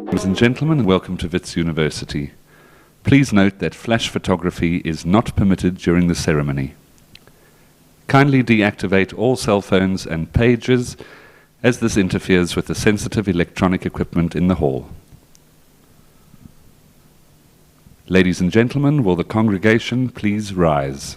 Ladies and gentlemen, welcome to Wits University. Please note that flash photography is not permitted during the ceremony. Kindly deactivate all cell phones and pages, as this interferes with the sensitive electronic equipment in the hall. Ladies and gentlemen, will the congregation please rise?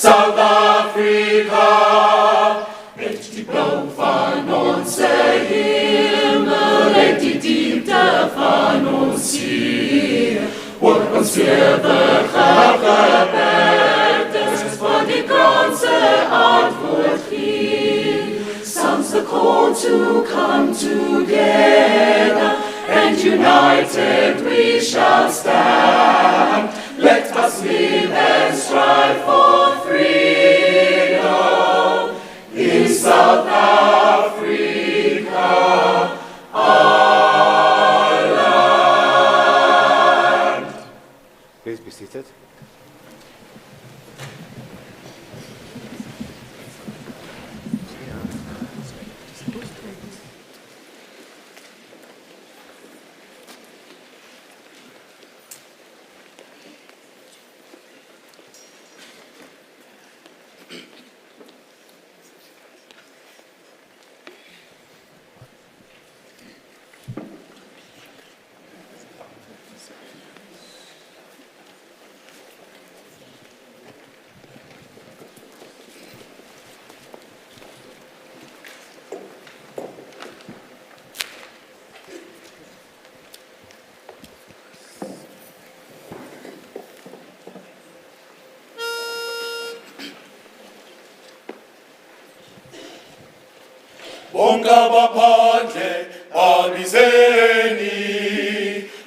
South Africa, let it blow fire. ganze Himmel en die diepte van ons ziel. Hoor ons eeuwige gebed, voor die ganze antwoord geeft. Sounds the call to come together, and united we shall stand. Let us live and strive for freedom in South Africa, our land. Please be seated. Bonga baphandle babizeni,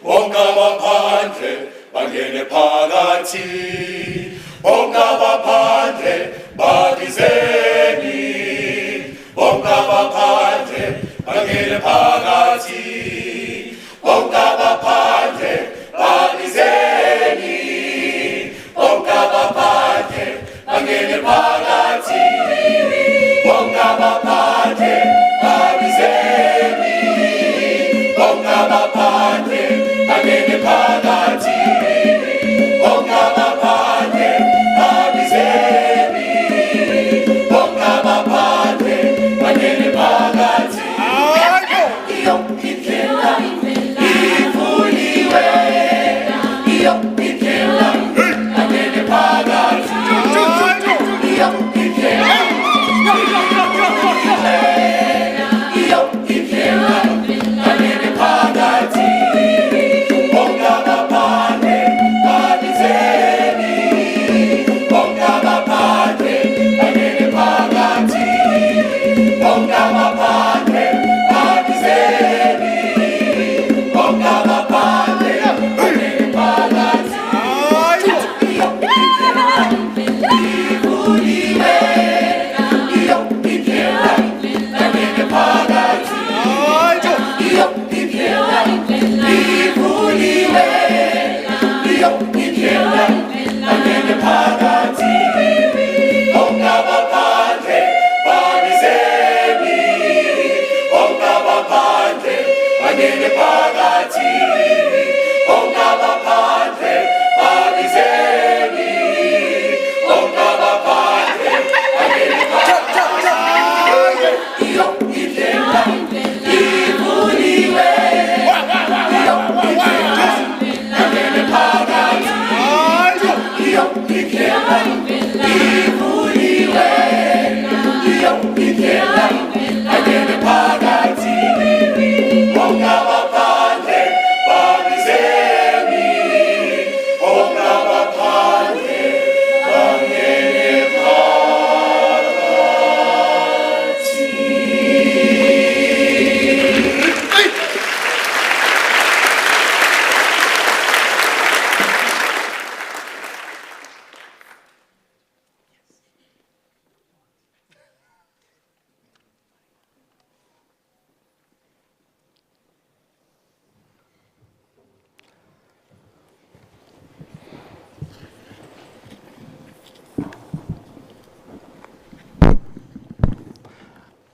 bonga baphandle bangene phakathi, bonga baphandle babizeni, bonga baphandle bangene phakathi, bonga baphandle babizeni, bonga baphandle bangene phakathi, bonga baphandle babizeni, bonga baphandle bangene phakathi, bonga baphandle babizeni, bonga baphandle bangene phakathi. Iyo indlela ivuliwe, iyo indlela bangene phakathi, iyo indlela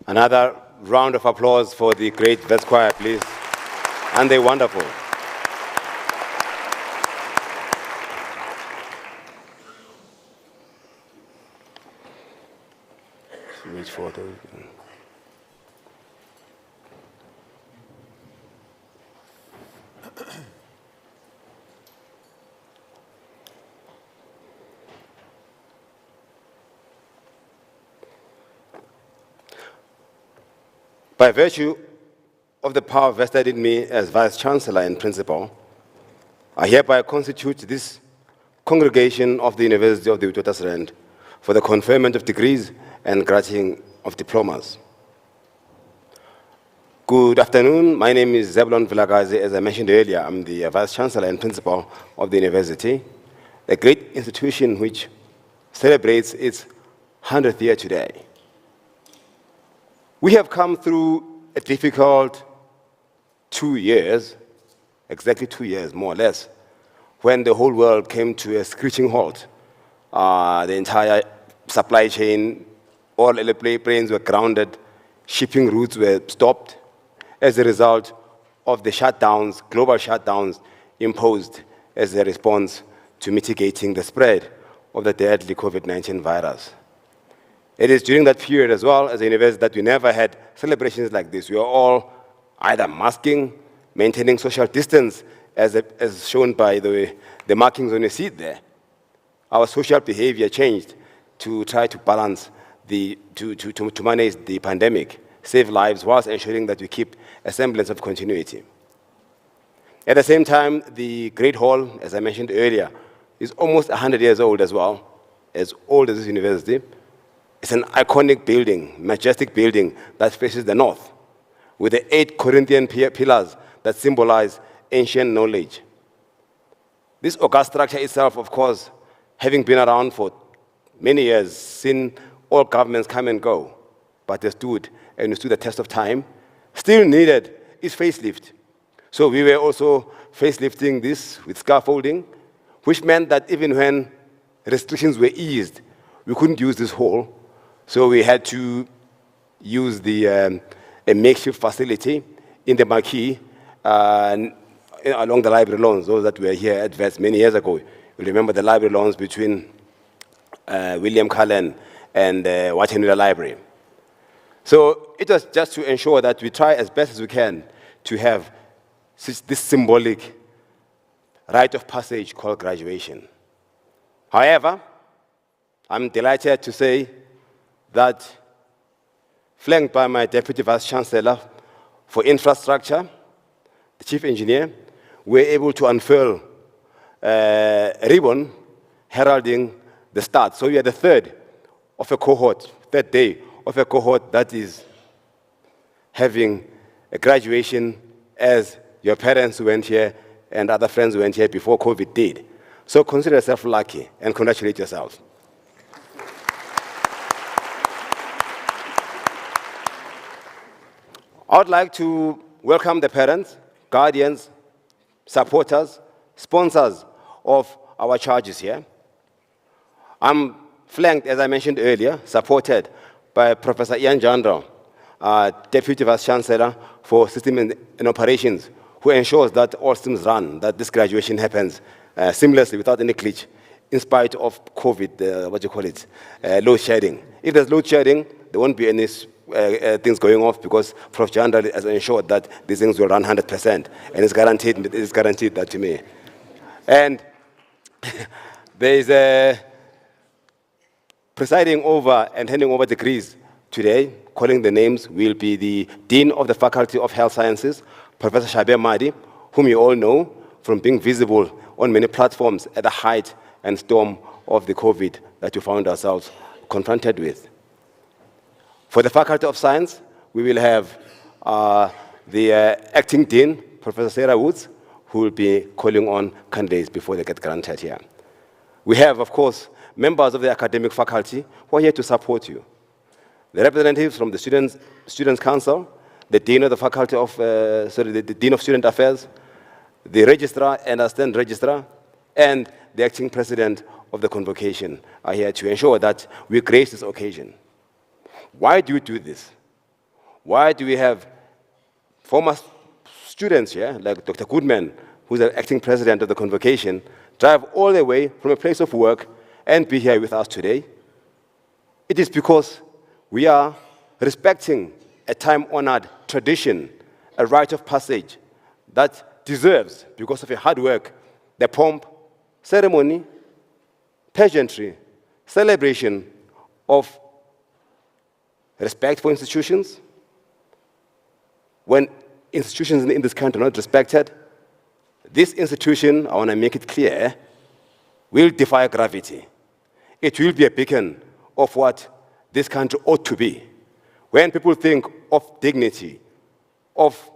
Another round of applause for the great Wits Choir, please. And they're wonderful. Which photo? By virtue of the power vested in me as Vice-Chancellor and Principal, I hereby constitute this congregation of the University of the Witwatersrand for the conferment of degrees and granting of diplomas. Good afternoon. My name is Zebulon Vilakazi. As I mentioned earlier, I'm the Vice-Chancellor and Principal of the university, a great institution which celebrates its 100th year today. We have come through a difficult 2 years, exactly 2 years, more or less, when the whole world came to a screeching halt. The entire supply chain, all planes were grounded, shipping routes were stopped as a result of the shutdowns, global shutdowns imposed as a response to mitigating the spread of the deadly COVID-19 virus. It is during that period as well as a university that we never had celebrations like this. We were all either masking, maintaining social distance, as shown by the markings on your seat there. Our social behavior changed to try to balance, to manage the pandemic, save lives whilst ensuring that we keep a semblance of continuity. At the same time, the Great Hall, as I mentioned earlier, is almost 100 years old as well, as old as this university. It's an iconic building, majestic building that faces the north, with the 8 Corinthian pillars that symbolize ancient knowledge. This august structure itself, of course, having been around for many years, seen all governments come and go, but they stood and stood the test of time, still needed its facelift. So we were also facelifting this with scaffolding, which meant that even when restrictions were eased, we couldn't use this hall. So we had to use a makeshift facility in the marquee along the library lawns, those that were here at Wits many years ago. You remember the library lawns between William Cullen and Watenula Library. So it was just to ensure that we try as best as we can to have this symbolic rite of passage called graduation. However, I'm delighted to say that, flanked by my Deputy Vice-Chancellor for Infrastructure, the Chief Engineer, we're able to unfurl a ribbon heralding the start. So we are the third day of a cohort that is having a graduation as your parents who went here and other friends who went here before COVID did. So consider yourself lucky and congratulate yourselves. I would like to welcome the parents, guardians, supporters, sponsors of our charges here. I'm flanked, as I mentioned earlier, supported by Professor Ian Jandral, Deputy Vice-Chancellor for System and Operations, who ensures that all systems run, that this graduation happens seamlessly without any glitch, in spite of COVID, load shedding. If there's load shedding, there won't be any things going off because Prof. Jandral has ensured that these things will run 100%, and it's guaranteed that to me. And there is a presiding over and handing over degrees today, calling the names, will be the Dean of the Faculty of Health Sciences, Professor Shabe Madi, whom you all know from being visible on many platforms at the height and storm of the COVID that we found ourselves confronted with. For the Faculty of Science, we will have the Acting Dean, Professor Sarah Woods, who will be calling on candidates before they get granted here. We have, of course, members of the academic faculty who are here to support you. The representatives from the Students' Council, the Dean of the Faculty of, the Dean of Student Affairs, the Registrar and Assistant Registrar, and the Acting President of the Convocation are here to ensure that we grace this occasion. Why do we do this? Why do we have former students here, like Dr. Goodman, who's the acting president of the Convocation, drive all the way from a place of work and be here with us today? It is because we are respecting a time-honored tradition, a rite of passage that deserves, because of your hard work, the pomp, ceremony, pageantry, celebration of respect for institutions, when institutions in this country are not respected, this institution, I want to make it clear, will defy gravity. It will be a beacon of what this country ought to be. When people think of dignity, of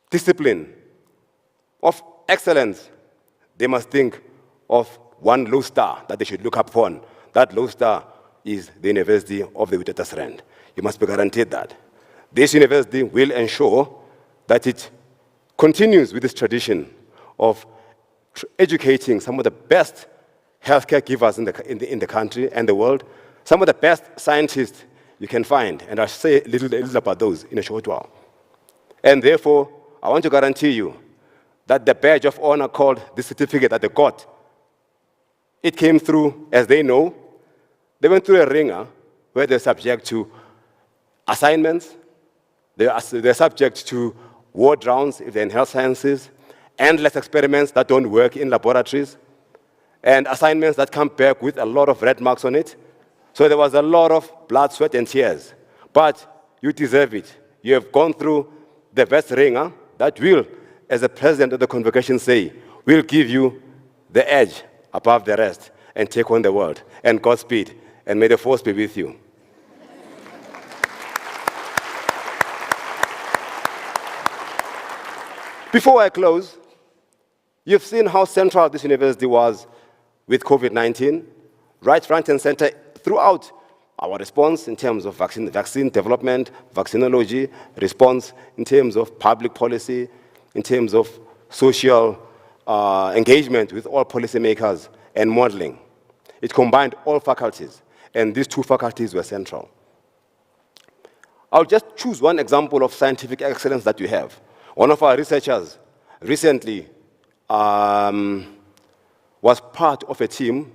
discipline, of excellence, they must think of one low star that they should look upon. That low star is the University of the Witwatersrand. You must be guaranteed that. This university will ensure that it continues with this tradition of educating some of the best healthcare givers in the country and the world, some of the best scientists you can find, and I'll say a little about those in a short while. And therefore, I want to guarantee you that the badge of honor called the certificate that they got, it came through, as they know, they went through a ringer where they're subject to assignments, they're subject to ward rounds if they're in health sciences, endless experiments that don't work in laboratories, and assignments that come back with a lot of red marks on it. So there was a lot of blood, sweat, and tears. But you deserve it. You have gone through the best ringer that will, as the president of the convocation say, will give you the edge above the rest and take on the world. And Godspeed, and may the force be with you. Before I close, you've seen how central this university was with COVID-19, right front and center throughout our response in terms of vaccine development, vaccinology, response in terms of public policy, in terms of social engagement with all policymakers and modeling. It combined all faculties, and these two faculties were central. I'll just choose one example of scientific excellence that you have. One of our researchers recently was part of a team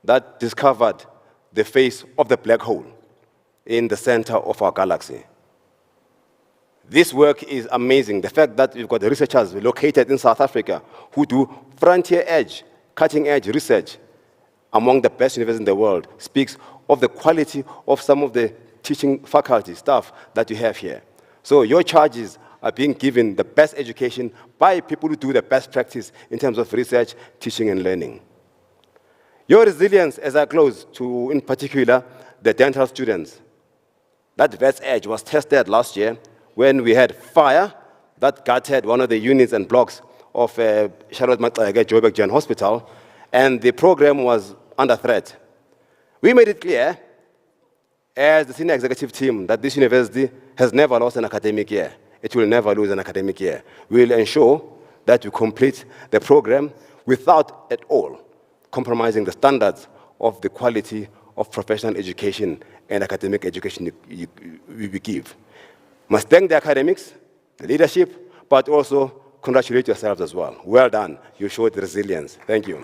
that discovered the face of the black hole in the center of our galaxy. This work is amazing. The fact that we've got the researchers located in South Africa who do frontier edge, cutting edge research among the best universities in the world speaks of the quality of some of the teaching faculty, staff that you have here. So your charges are being given the best education by people who do the best practice in terms of research, teaching, and learning. Your resilience, as I close, to, in particular, the dental students. That Vets Edge was tested last year when we had fire that gutted one of the units and blocks of Charlotte Maxeke Joburg General Hospital, and the program was under threat. We made it clear, as the senior executive team, that this university has never lost an academic year. It will never lose an academic year. We will ensure that we complete the program without at all compromising the standards of the quality of professional education and academic education we give. Must thank the academics, the leadership, but also congratulate yourselves as well. Well done. You showed resilience. Thank you.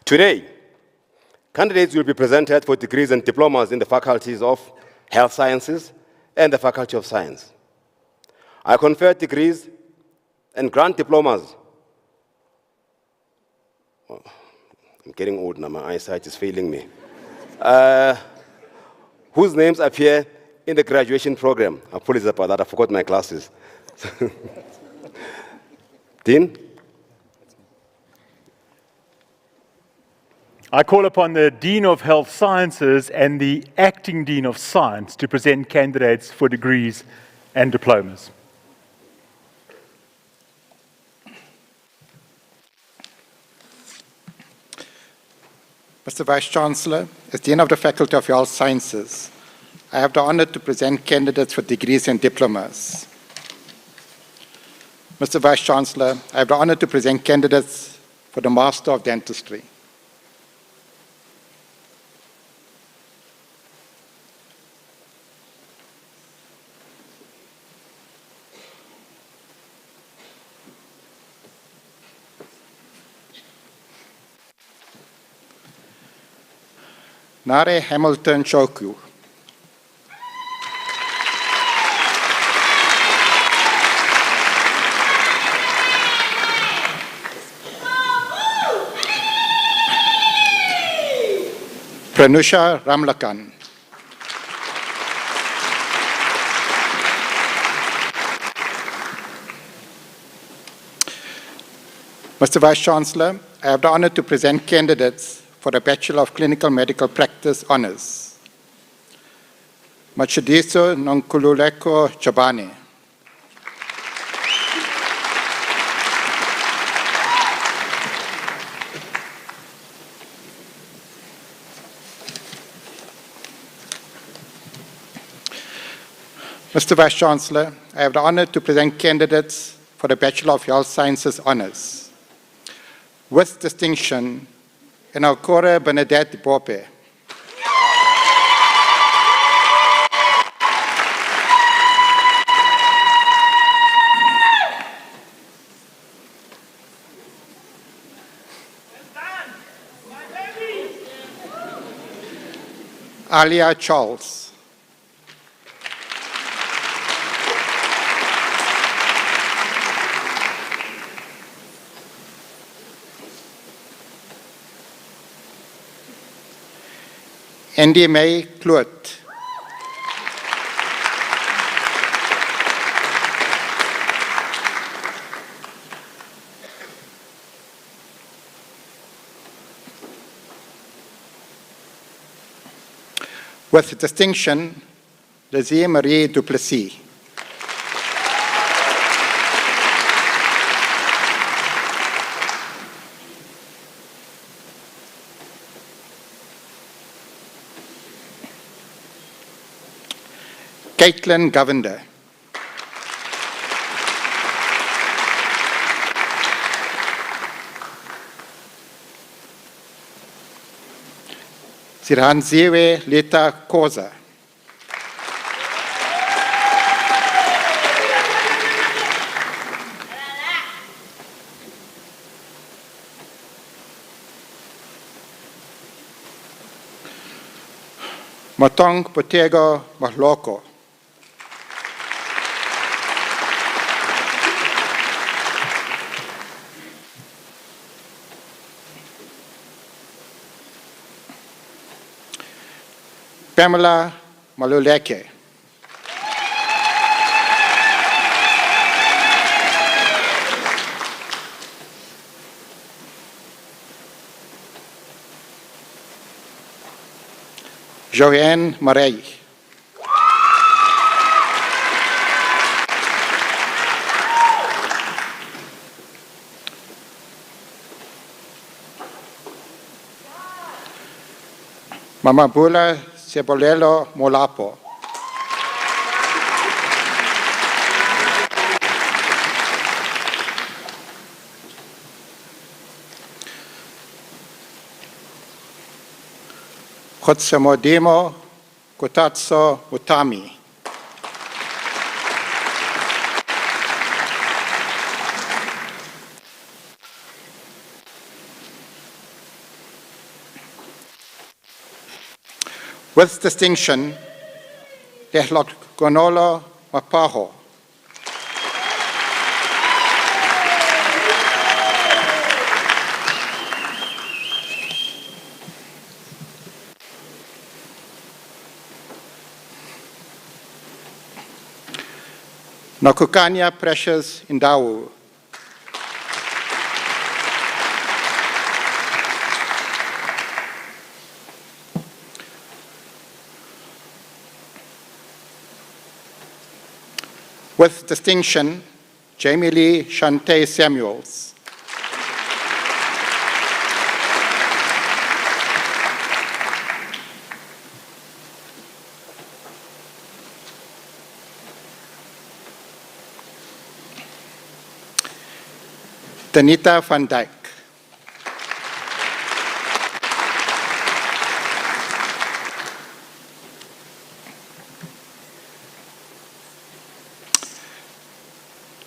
Today, candidates will be presented for degrees and diplomas in the faculties of Health Sciences and the Faculty of Science. I confer degrees and grant diplomas. Oh, I'm getting old now, my eyesight is failing me. Whose names appear in the graduation program. Apologies about that, I forgot my glasses. Dean? I call upon the Dean of Health Sciences and the Acting Dean of Science to present candidates for degrees and diplomas. Mr. Vice-Chancellor, as Dean of the Faculty of Health Sciences, I have the honor to present candidates for degrees and diplomas. Mr. Vice-Chancellor, I have the honor to present candidates for the Master of Dentistry. Nare Hamilton Choku. Pranusha Ramlakan. Mr. Vice-Chancellor, I have the honor to present candidates for the Bachelor of Clinical Medical Practice Honours. Matshidiso Nonkululeko Chabane. Mr. Vice-Chancellor, I have the honor to present candidates for the Bachelor of Health Sciences Honours. With distinction, Enalcore Bernadette Bope. Alia Charles. Andy May Kloot. With distinction, Lizzie Marie Duplessis. Caitlin Govender. Sirhanziwe Leta Koza. Matong Potego Mahloko. Pamela Maluleke. Joanne Marey. Mamabula Cebolelo Molapo. Kotsemodimo Kutatso Utami. With distinction, Lehlot Gonolo Mapaho. Nokukanya Precious Indawu. With distinction, Jamie Lee Shante Samuels. Danita van Dijk.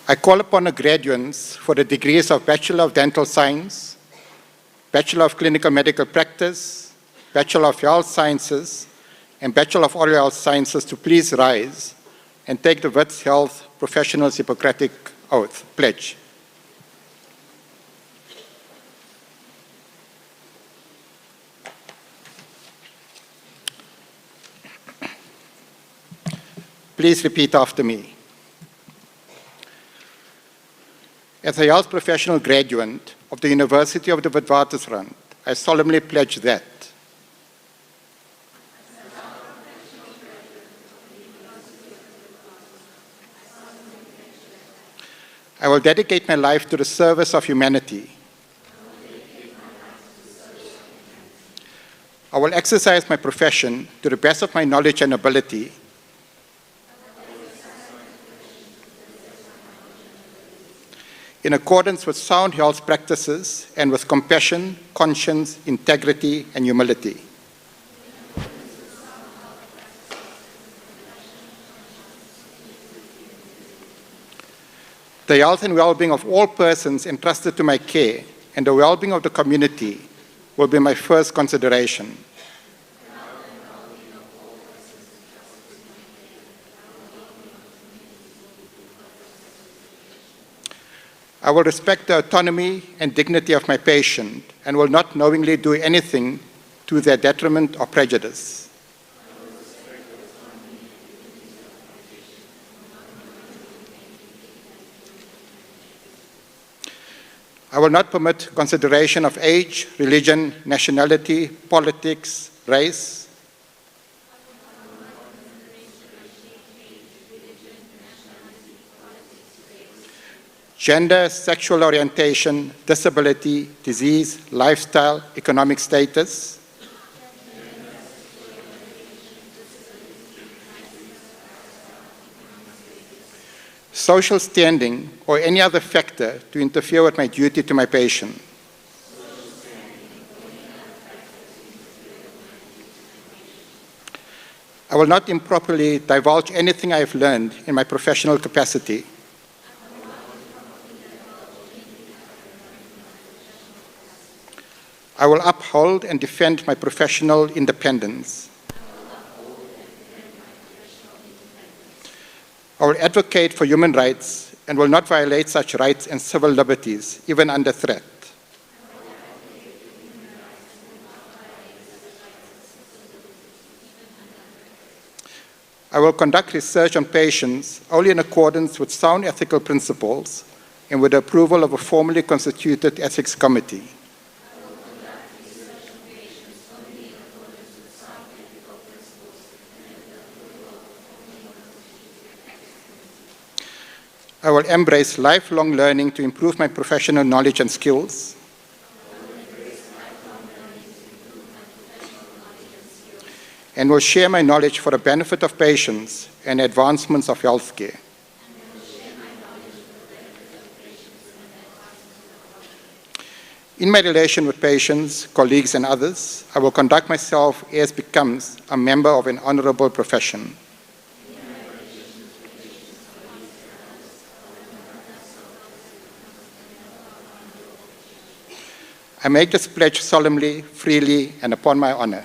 I call upon the graduates for the degrees of Bachelor of Dental Science, Bachelor of Clinical Medical Practice, Bachelor of Health Sciences, and Bachelor of Oral Health Sciences to please rise and take the Wits Health Professionals Hippocratic Oath pledge. Please repeat after me. As a health professional graduate of the University of the Witwatersrand, I solemnly pledge that I will dedicate my life to the service of humanity. I will exercise my profession to the best of my knowledge and ability. In accordance with sound health practices and with compassion, conscience, integrity, and humility. The health and well-being of all persons entrusted to my care and the well-being of the community will be my first consideration. I will respect the autonomy and dignity of my patient and will not knowingly do anything to their detriment or prejudice. I will not permit consideration of age, religion, nationality, politics, race, gender, sexual orientation, disability, disease, lifestyle, economic status, social standing, or any other factor to interfere with my duty to my patient. I will not improperly divulge anything I have learned in my professional capacity. I will uphold and defend my professional independence. I will advocate for human rights and will not violate such rights and civil liberties, even under threat. I will conduct research on patients only in accordance with sound ethical principles and with the approval of a formally constituted ethics committee. I will embrace lifelong learning to improve my professional knowledge and skills. And will share my knowledge for the benefit of patients and advancements of healthcare. In my relation with patients, colleagues, and others, I will conduct myself as becomes a member of an honorable profession. I make this pledge solemnly, freely, and upon my honor.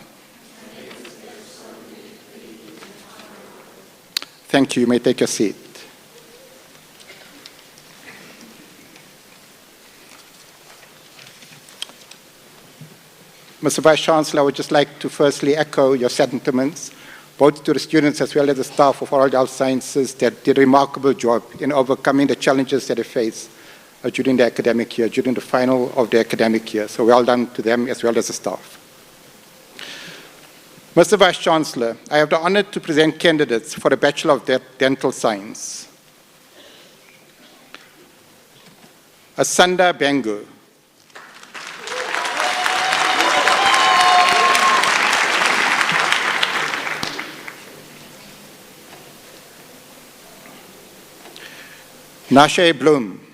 Thank you. You may take your seat. Mr. Vice Chancellor, I would just like to firstly echo your sentiments, both to the students as well as the staff of Oral Health Sciences that did a remarkable job in overcoming the challenges that they face during the academic year, during the final of the academic year. So well done to them as well as the staff. Mr. Vice Chancellor, I have the honor to present candidates for the Bachelor of Dental Science. Asanda Bengu. Nashe Bloom.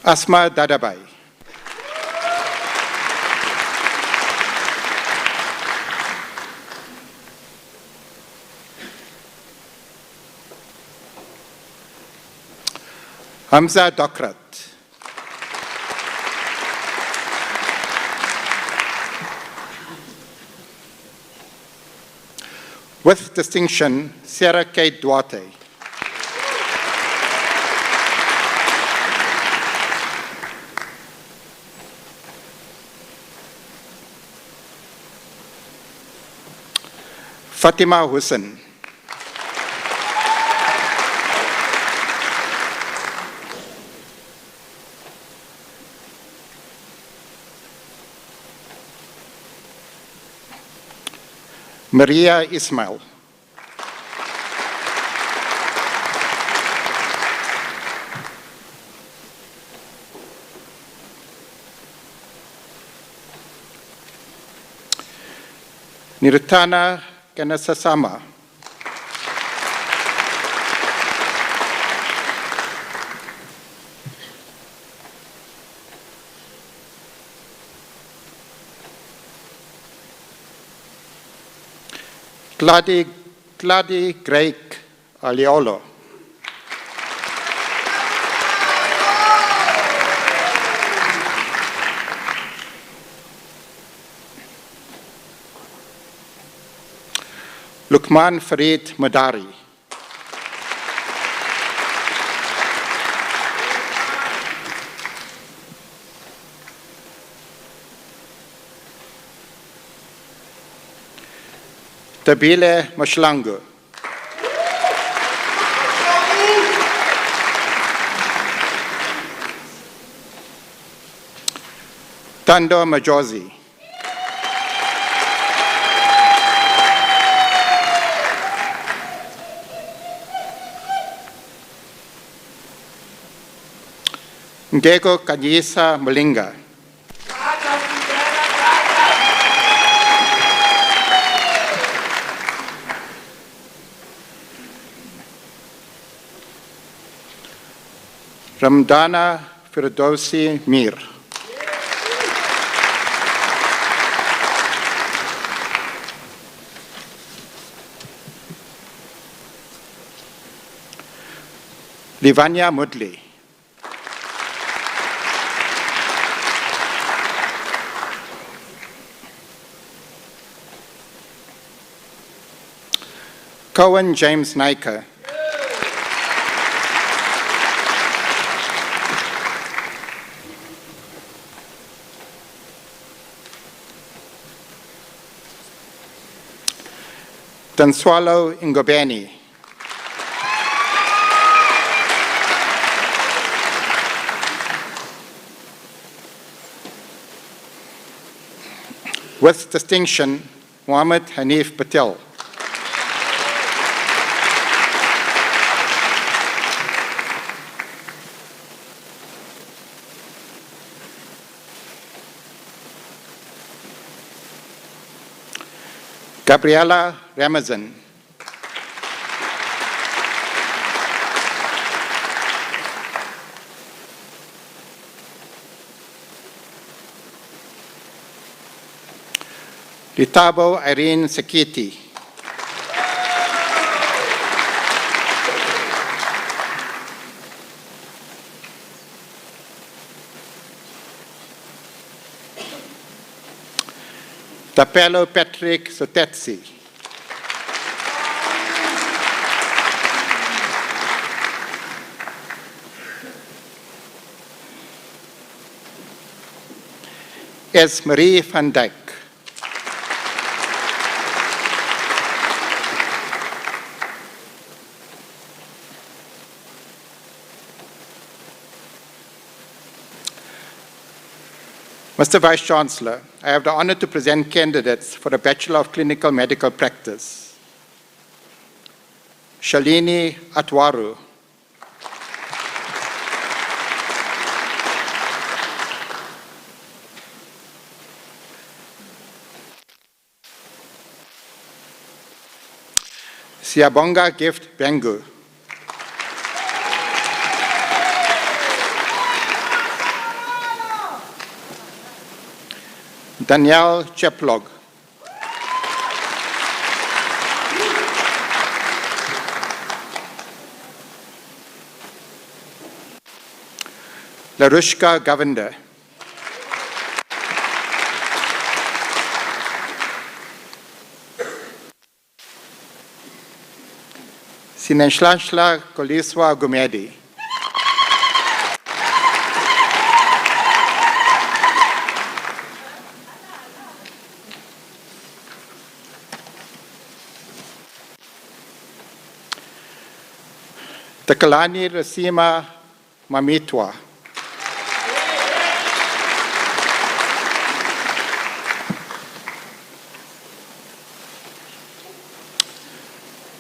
Asma Dadabai. Hamza Dokrat. With distinction, Sarah Kate Duarte. Fatima Hussain. Maria Ismail. Nirtana Kanasasama. Gladi Greig Aliolo. Lukman Farid Madari. Tabile Mashlangu. Tando Majozi. Ngego Kanyisa Malinga. Ramdana Firdausi Mir. Livanya Mudli. Cohen James Naika. Tanswalo Ingobeni. With distinction, Muhammad Hanif Patel. Gabriela Ramazan. Litabo Irene Sakiti. Tapelo Patrick Sotetsi. S. Marie van Dijk. Mr. Vice-Chancellor, I have the honor to present candidates for the Bachelor of Clinical Medical Practice. Shalini Atwaru. Siabonga Gift Bengu. Danielle Cheplog. Larushka Govender. Sinenshlanshla Koliswa Gumedi. Takalani Rasima Mamitwa.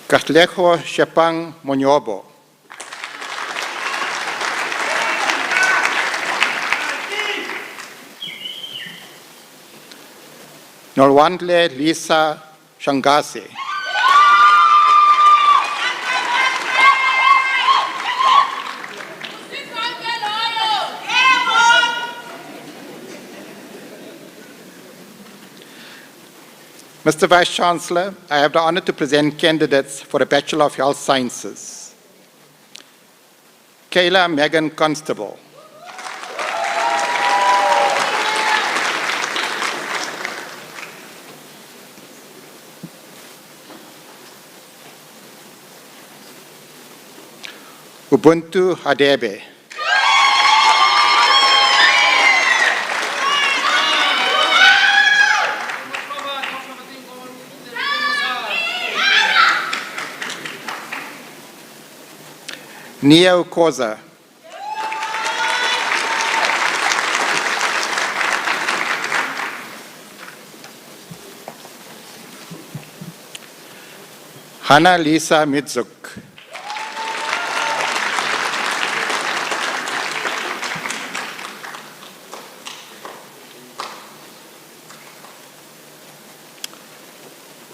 Katlejo Shepang Monyobo. Nolwandle Lisa Shangase. Mr. Vice Chancellor, I have the honor to present candidates for the Bachelor of Health Sciences. Kayla Megan Constable. Ubuntu Hadebe. Nia Ukoza. Hannah Lisa Midzuk.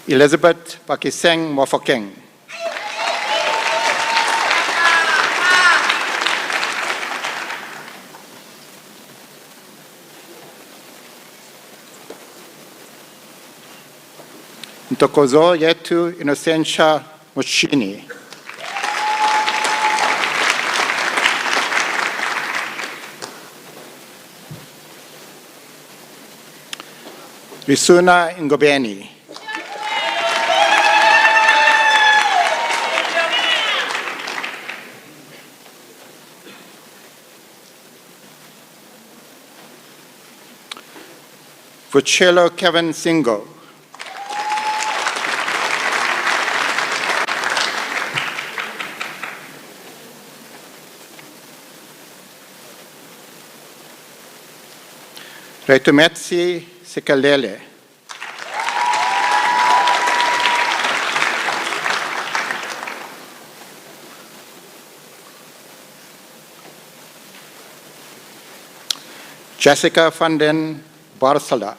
Elizabeth Pakiseng Mofokeng. Ntokozo Yetu Innocentia Mushini. Risuna Ngobeni. Vuccello Kevin Singo. Retumetsi Sikalele. Jessica van den Barsala.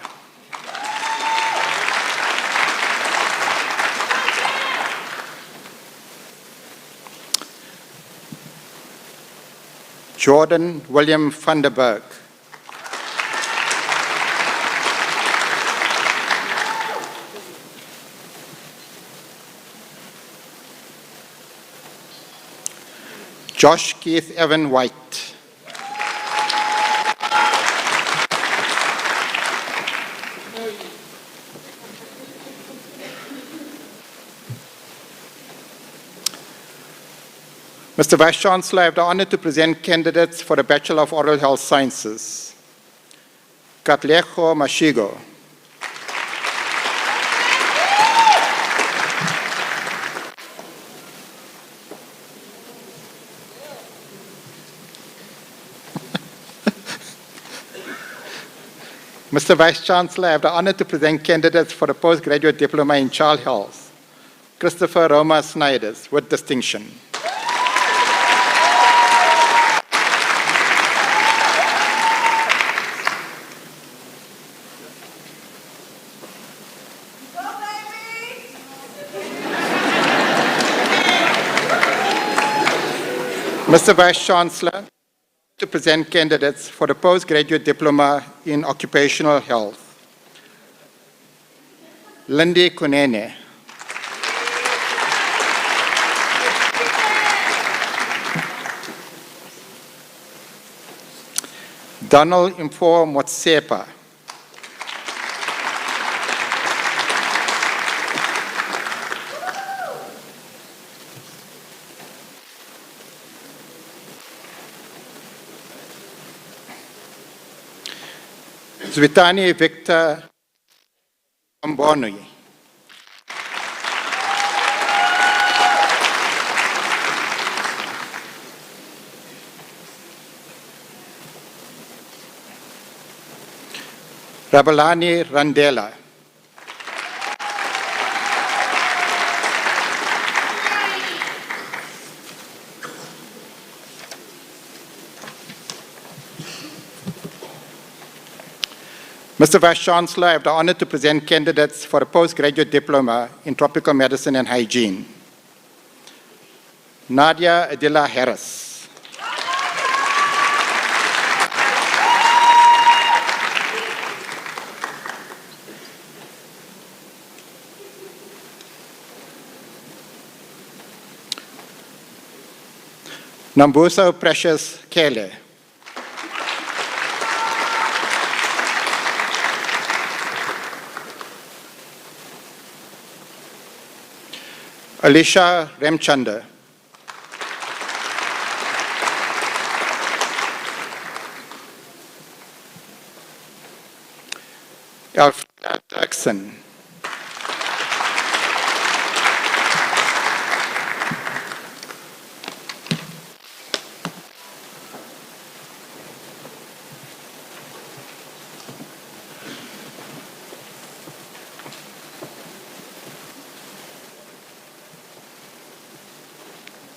Jordan William van der Berg. Josh Keith Evan White. Mr. Vice Chancellor, I have the honor to present candidates for the Bachelor of Oral Health Sciences. Katlejo Mashigo. Mr. Vice Chancellor, I have the honor to present candidates for the postgraduate diploma in child health. Christopher Roma Snyders, with distinction. Mr. Vice Chancellor, to present candidates for the postgraduate diploma in occupational health. Lindy Kunene. Donald Info Motsepa. Zvitani Victor Ambonui. Rabalani Randela. Mr. Vice-Chancellor, I have the honor to present candidates for a postgraduate diploma in tropical medicine and hygiene. Nadia Adila Harris. Nambuso Precious Kele. Alicia Remchanda. Elfrida Dirksen.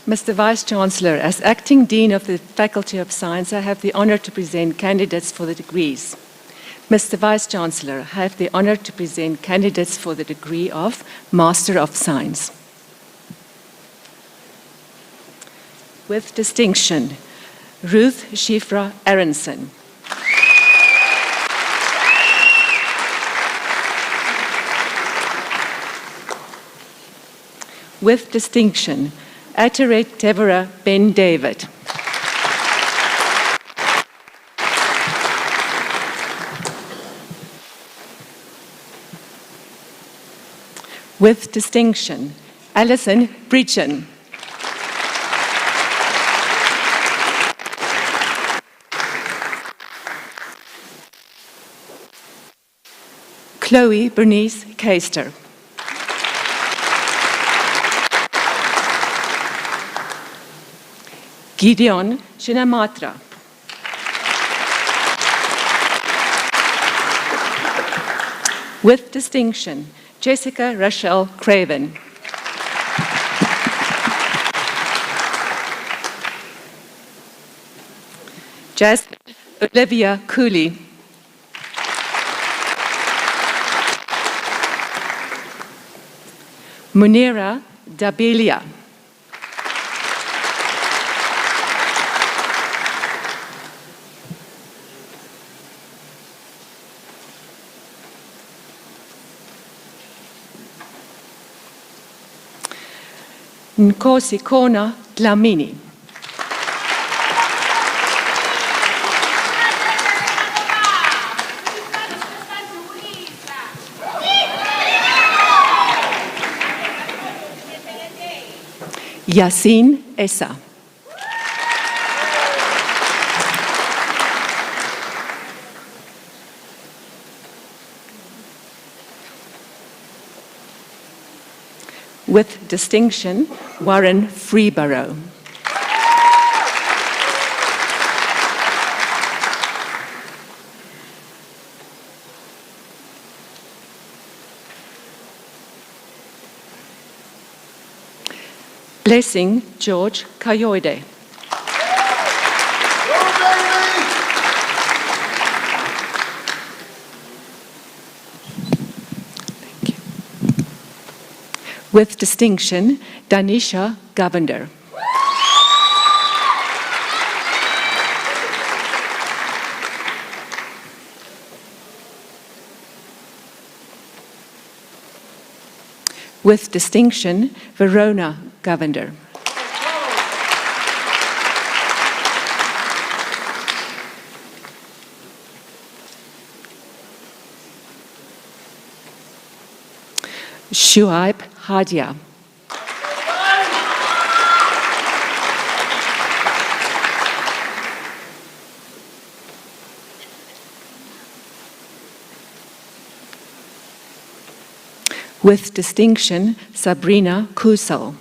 Mr. Vice-Chancellor, as Acting Dean of the Faculty of Science, I have the honor to present candidates for the degrees. Mr. Vice-Chancellor, I have the honor to present candidates for the degree of Master of Science. With distinction, Ruth Shifra Aronson. With distinction, Ateret Deborah Ben David. With distinction, Alison Bridgen. Chloe Bernice Keister. Gideon Shinamatra. With distinction, Jessica Rochelle Craven. Jasmine Olivia Cooley. Munira Dabelia. Nkosi Kona Dlamini. Yasin Essa. With distinction, Warren Freeborough. Blessing George Kayoide. Thank you. With distinction, Danisha Govender. With distinction, Verona Govender. Shuaib Hadia. With distinction, Sabrina Kusal.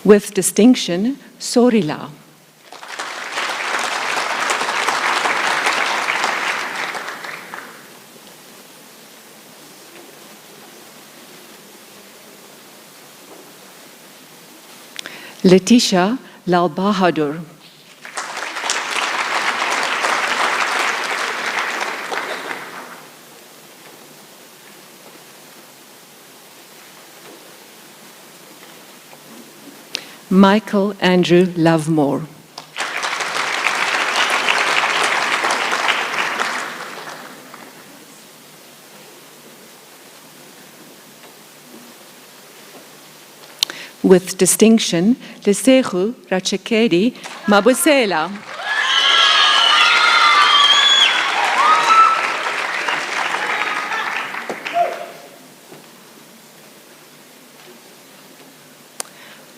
With distinction, Sorila. Letitia Lal Bahadur. Michael Andrew Lovemore. With distinction, Lesehu Rachekedi Mabusela.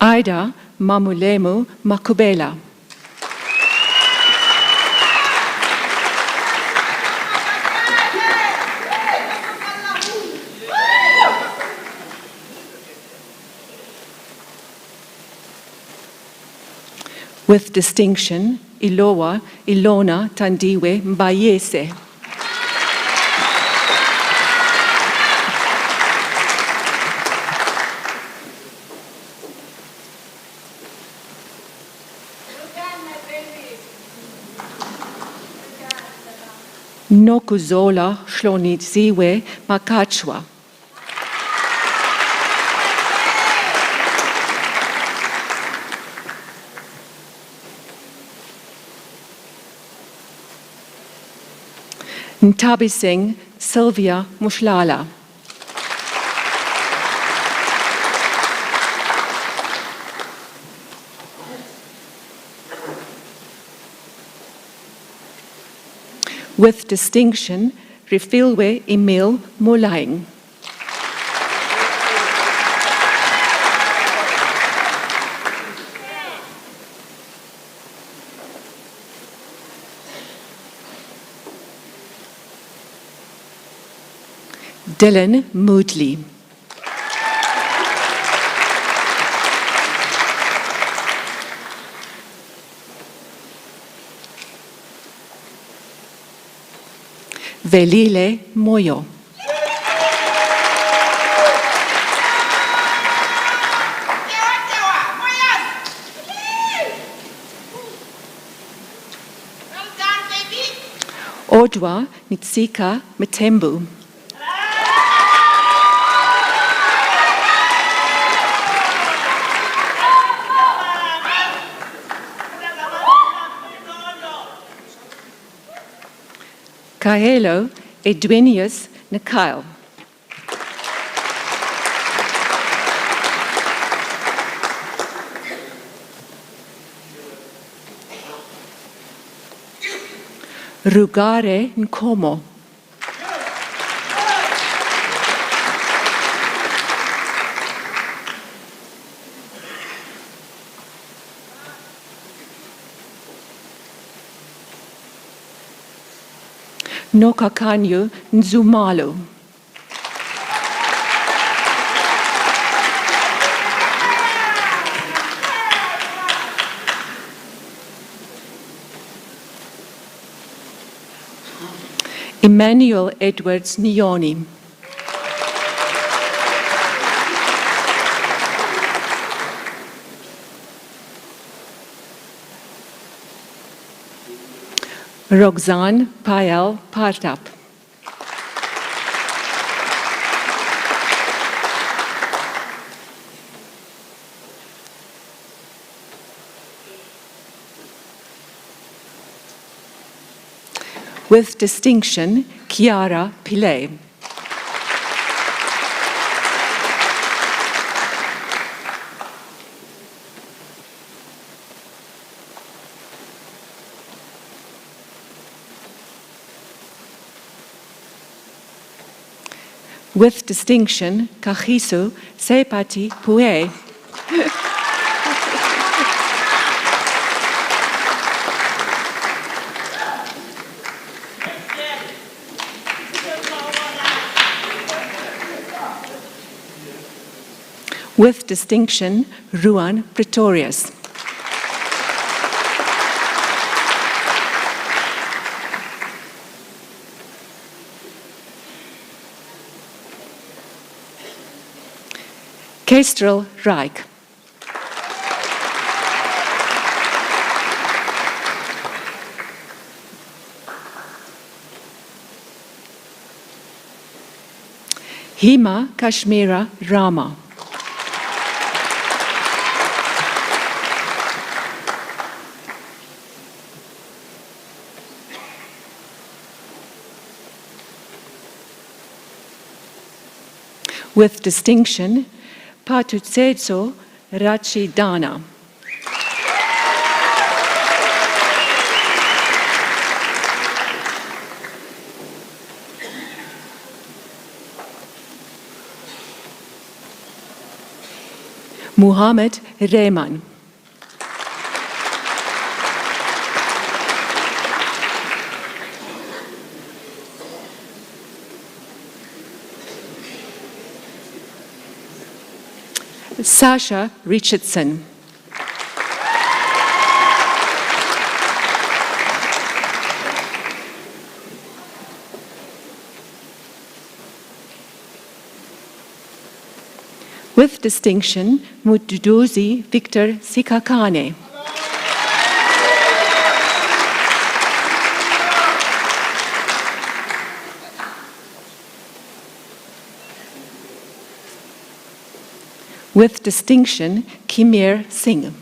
Ida Mamulemu Makubela. With distinction, Ilona Tandiwe Mbayese. Nokuzola Shloniziwe Makachwa. Ntabi Singh Sylvia Mushlala. With distinction, Rifilwe Emil Mulaing. Dylan Moodley. Velile Moyo. Odwa Nitsika Mtembu. Kaelo Edwinius Nikyle. Rugare Nkomo. Nokakanyu Nzumalu. Emmanuel Edwards Nioni. Roxanne Pael Partap. With distinction, Chiara Pillay. With distinction, Kahisu Sepati Pue. With distinction, Ruan Pretorius. Kestrel Reich. Hima Kashmira Rama. With distinction, Patutsetso Rachidana. Muhammad Rehman. Sasha Richardson. With distinction, Mududuzi Victor Sikakane. With distinction, Kimir Singh.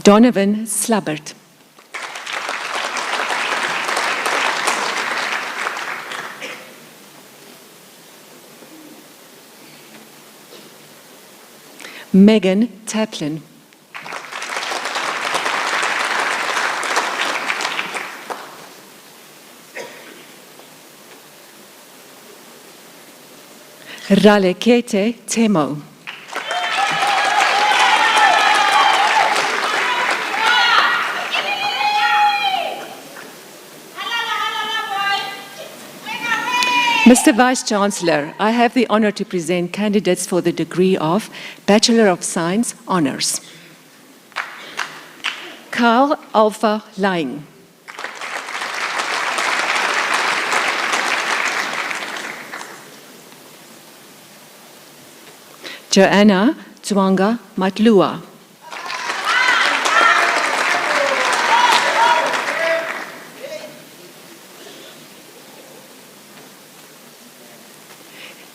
Donovan Slubbert. Megan Taplin. Ralekete Temo. Mr. Vice-Chancellor, I have the honor to present candidates for the degree of Bachelor of Science Honours. Carl Alpha Lang. Joanna Zwanga Matlua.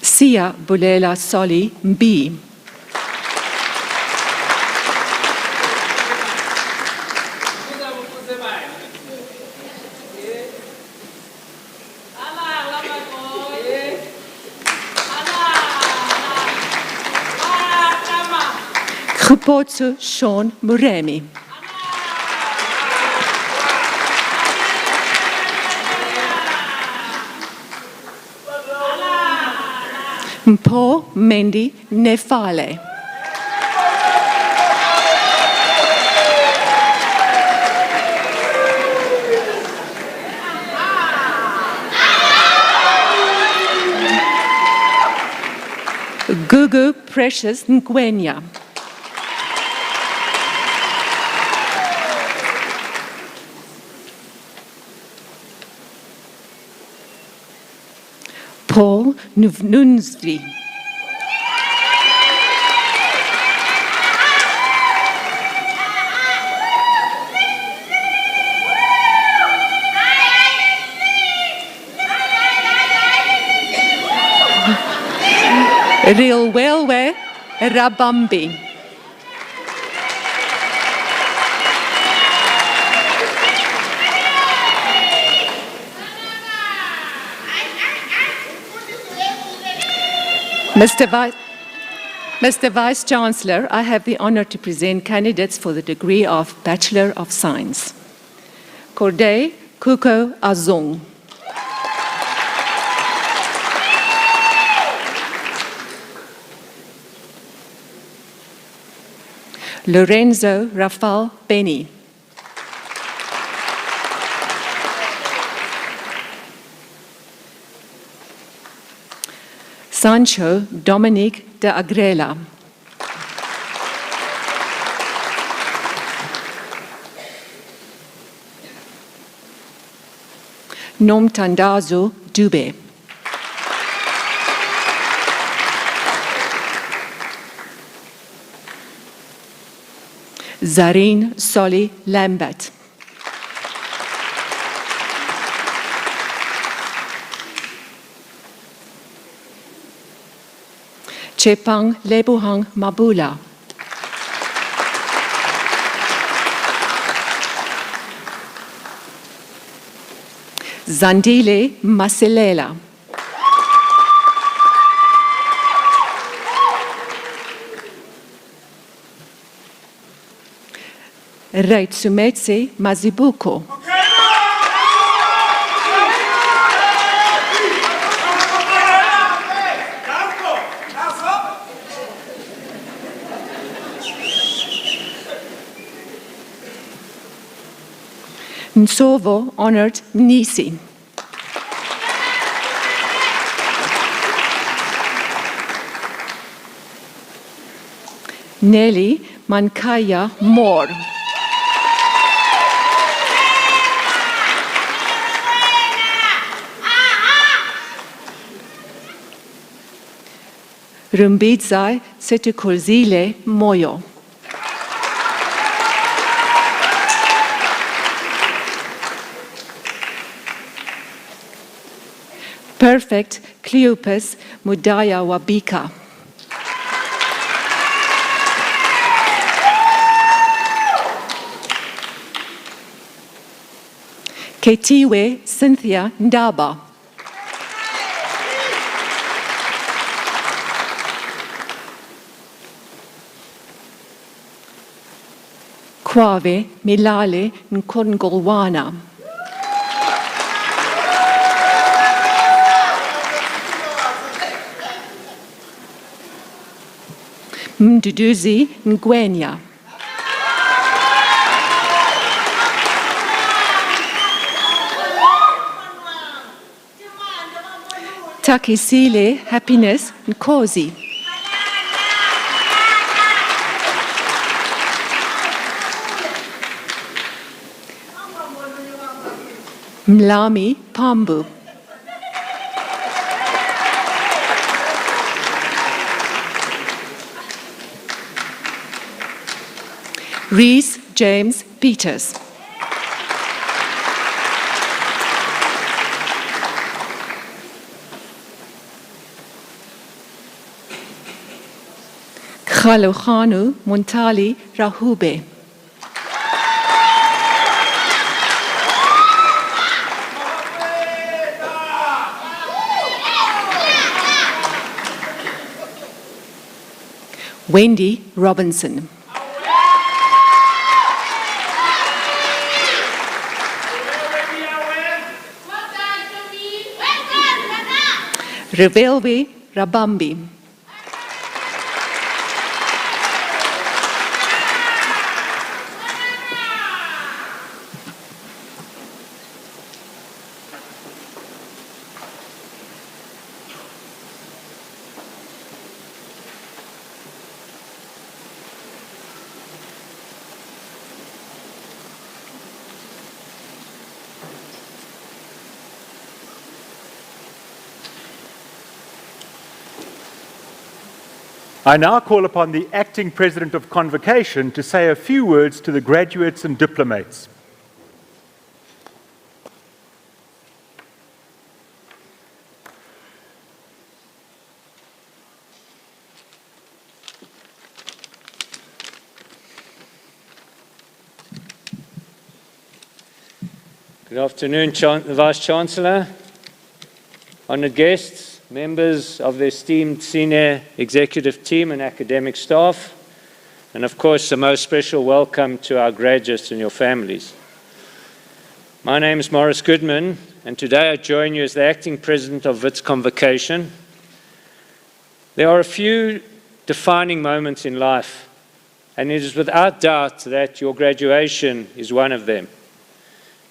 Sia Bulela Soli Mbi. Khupotsu Sean Muremi. Mpo Mendi Nefale. Gugu Precious Ngwenya. Paul Nunsvi. Real Welwe Rabambi. Mr. Vice-Chancellor, I have the honor to present candidates for the degree of Bachelor of Science. Corday Kuko Azong. Lorenzo Rafael Benny. Sancho Dominique de Agrela. Nomtandazo Dube. Zarine Soli Lambert. Chepang Lebuhang Mabula. Zandile Masilela. Reitsumetse Mazibuko. Nsovo honored Nisi. Nelly Mankaya Moore. Rumbidzai Setukulzile Moyo. Perfect Cleopas Mudaya Wabika. Ketiwe Cynthia Ndaba. Kwave Milale Nkongolwana. Mduduzi Ngwenya. Takisile Happiness Nkosi. Mlami Pambu. Reese James Peters. Khalokhanu Muntali Rahube. Wendy Robinson. Revelwe Rabambi. I now call upon the Acting President of Convocation to say a few words to the graduates and diplomates. Good afternoon, the Vice-Chancellor, honoured guests, members of the esteemed senior executive team and academic staff, and of course a most special welcome to our graduates and your families. My name is Morris Goodman, and today I join you as the Acting President of Wits Convocation. There are a few defining moments in life, and it is without doubt that your graduation is one of them.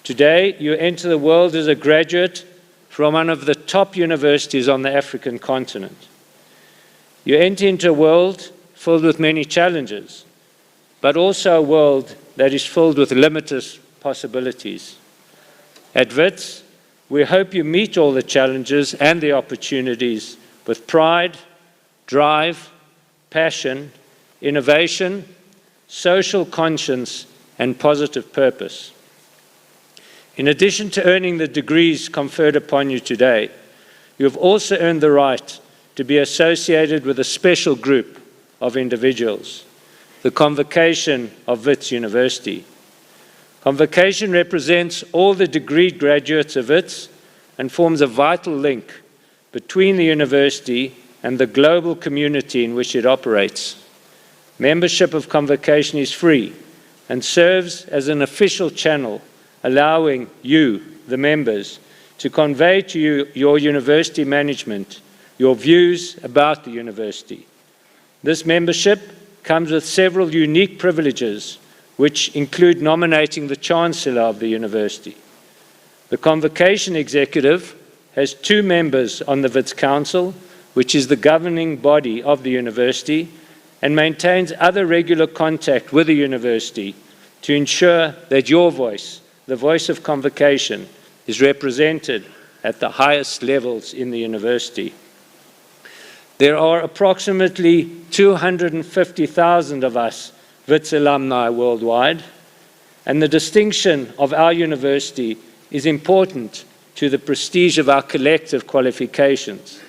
Today, you enter the world as a graduate from one of the top universities on the African continent. You enter into a world filled with many challenges, but also a world that is filled with limitless possibilities. At Wits, we hope you meet all the challenges and the opportunities with pride, drive, passion, innovation, social conscience, and positive purpose. In addition to earning the degrees conferred upon you today, you have also earned the right to be associated with a special group of individuals, the Convocation of Wits University. Convocation represents all the degree graduates of Wits and forms a vital link between the university and the global community in which it operates. Membership of Convocation is free and serves as an official channel, allowing you, the members, to convey to you, your university management, your views about the university. This membership comes with several unique privileges, which include nominating the Chancellor of the university. The Convocation Executive has 2 members on the Wits Council, which is the governing body of the university, and maintains other regular contact with the university to ensure that your voice, the voice of Convocation, is represented at the highest levels in the university. There are approximately 250,000 of us Wits alumni worldwide, and the distinction of our university is important to the prestige of our collective qualifications.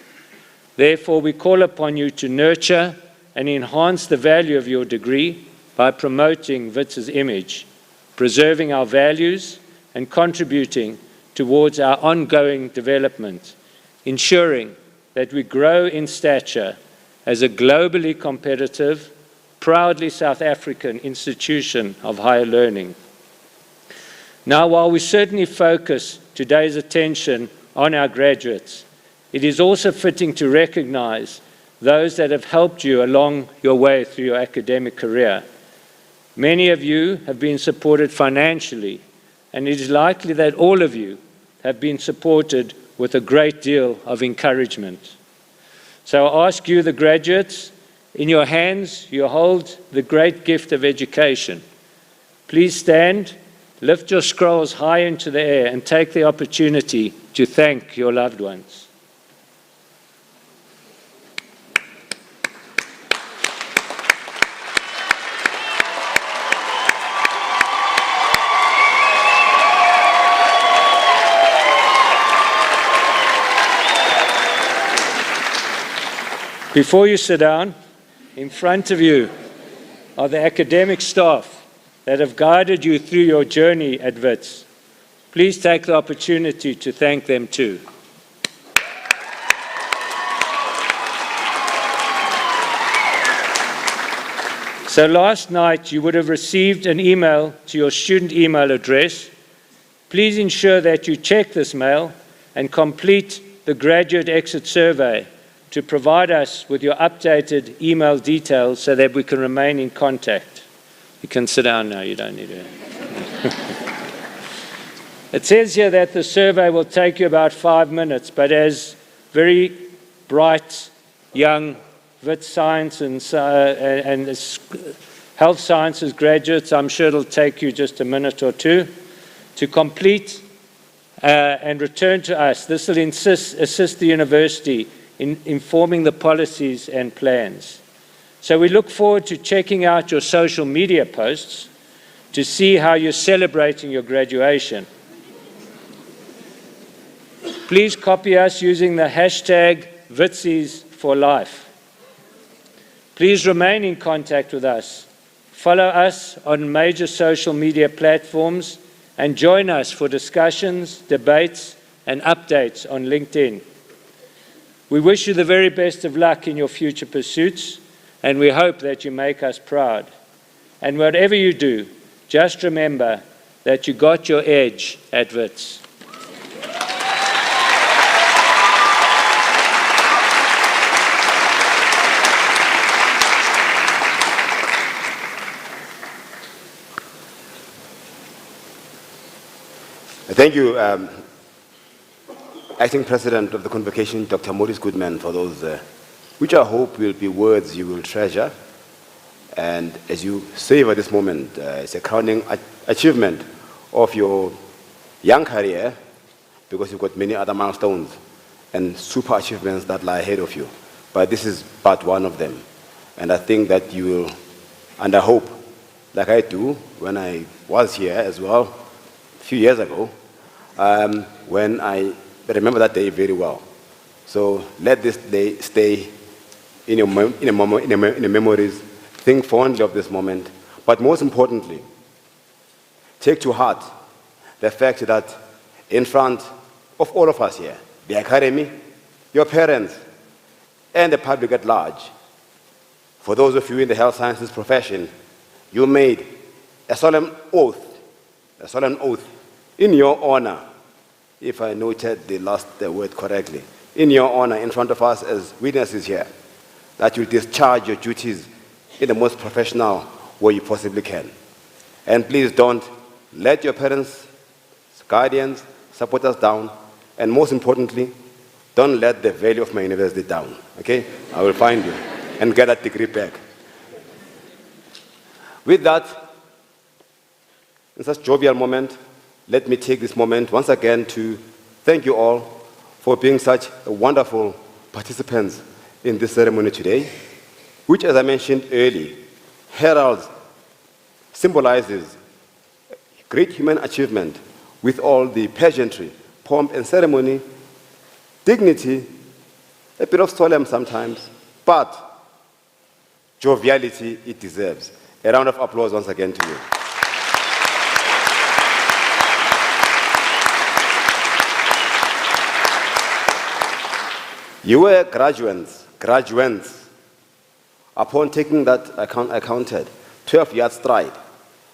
Therefore, we call upon you to nurture and enhance the value of your degree by promoting Wits's image, preserving our values, and contributing towards our ongoing development, ensuring that we grow in stature as a globally competitive, proudly South African institution of higher learning. Now, while we certainly focus today's attention on our graduates, it is also fitting to recognize those that have helped you along your way through your academic career. Many of you have been supported financially, and it is likely that all of you have been supported with a great deal of encouragement. So I ask you, the graduates, in your hands you hold the great gift of education. Please stand, lift your scrolls high into the air, and take the opportunity to thank your loved ones. Before you sit down, in front of you are the academic staff that have guided you through your journey at Wits. Please take the opportunity to thank them too. So last night you would have received an email to your student email address. Please ensure that you check this mail and complete the graduate exit survey to provide us with your updated email details so that we can remain in contact. You can sit down now, you don't need to. It says here that the survey will take you about 5 minutes, but as very bright, young Wits science and health sciences graduates, I'm sure it'll take you just a minute or two to complete and return to us. This will assist the university in informing the policies and plans. So we look forward to checking out your social media posts to see how you're celebrating your graduation. Please copy us using the hashtag #WitsiesForLife. Please remain in contact with us. Follow us on major social media platforms and join us for discussions, debates, and updates on LinkedIn. We wish you the very best of luck in your future pursuits, and we hope that you make us proud. And whatever you do, just remember that you got your edge at Wits. Thank you, Acting President of the Convocation, Dr. Maurice Goodman, for those, which I hope will be words you will treasure. And as you savor this moment, it's a crowning achievement of your young career, because you've got many other milestones and super achievements that lie ahead of you. But this is but one of them. And I think that you will, and I hope, like I do, when I was here as well, a few years ago, when I remember that day very well. So let this day stay in your memories. Think fondly of this moment. But most importantly, take to heart the fact that in front of all of us here, the academy, your parents, and the public at large, for those of you in the health sciences profession, you made a solemn oath in your honor, if I noted the last word correctly, in your honor in front of us as witnesses here, that you'll discharge your duties in the most professional way you possibly can. And please don't let your parents, guardians, support us down, and most importantly, don't let the value of my university down, okay? I will find you and get that degree back. With that, in such jovial moment, let me take this moment once again to thank you all for being such wonderful participants in this ceremony today, which, as I mentioned earlier, heralds, symbolizes great human achievement with all the pageantry, pomp and ceremony, dignity, a bit of solemn sometimes, but joviality it deserves. A round of applause once again to you. You were graduates. Upon taking that I counted 12 years stride.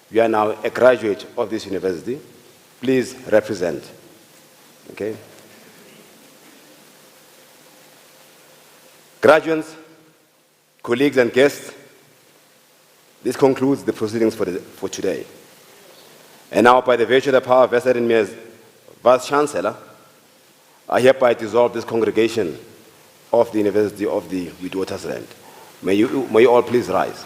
You are now a graduate of this university. Please represent. Okay? Graduates, colleagues and guests, this concludes the proceedings for today. And now, by the virtue of the power vested in me as Vice Chancellor, I hereby dissolve this congregation of the University of the Witwatersrand. May you all please rise.